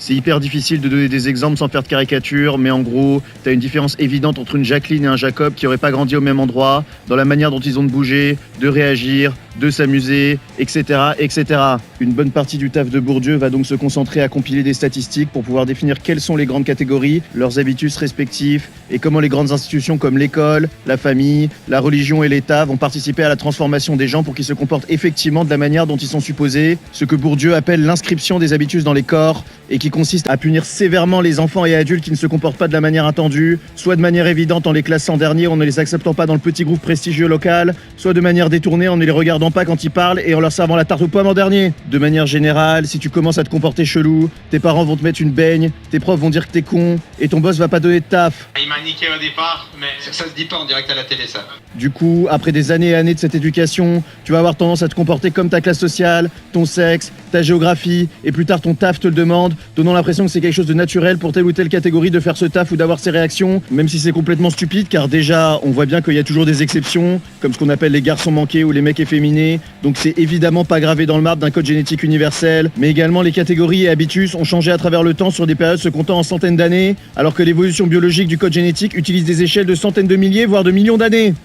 C'est hyper difficile de donner des exemples sans faire de caricature, mais en gros, t'as une différence évidente entre une Jacqueline et un Jacob qui n'auraient pas grandi au même endroit, dans la manière dont ils ont de bouger, de réagir, de s'amuser, etc., etc. Une bonne partie du taf de Bourdieu va donc se concentrer à compiler des statistiques pour pouvoir définir quelles sont les grandes catégories, leurs habitus respectifs, et comment les grandes institutions comme l'école, la famille, la religion et l'État vont participer à la transformation des gens pour qu'ils se comportent effectivement de la manière dont ils sont supposés, ce que Bourdieu appelle l'inscription des habitus dans les corps, et qui consiste à punir sévèrement les enfants et adultes qui ne se comportent pas de la manière attendue, soit de manière évidente en les classant derniers en ne les acceptant pas dans le petit groupe prestigieux local, soit de manière détournée en ne les regardant pas quand ils parlent et en leur servant la tarte aux pommes en dernier. De manière générale, si tu commences à te comporter chelou, tes parents vont te mettre une baigne, tes profs vont dire que t'es con, et ton boss va pas donner de taf. Il m'a niqué au départ, mais... Ça se dit pas en direct à la télé, ça. Du coup, après des années et années de cette éducation, tu vas avoir tendance à te comporter comme ta classe sociale, ton sexe, ta géographie, et plus tard ton taf te le demande, donnant l'impression que c'est quelque chose de naturel pour telle ou telle catégorie de faire ce taf ou d'avoir ces réactions, même si c'est complètement stupide, car déjà, on voit bien qu'il y a toujours des exceptions, comme ce qu'on appelle les garçons manqués ou les mecs efféminés, donc c'est évidemment pas gravé dans le marbre d'un code génétique universel, mais également les catégories et habitus ont changé à travers le temps sur des périodes se comptant en centaines d'années, alors que l'évolution biologique du code génétique utilise des échelles de centaines de milliers, voire de millions d'années.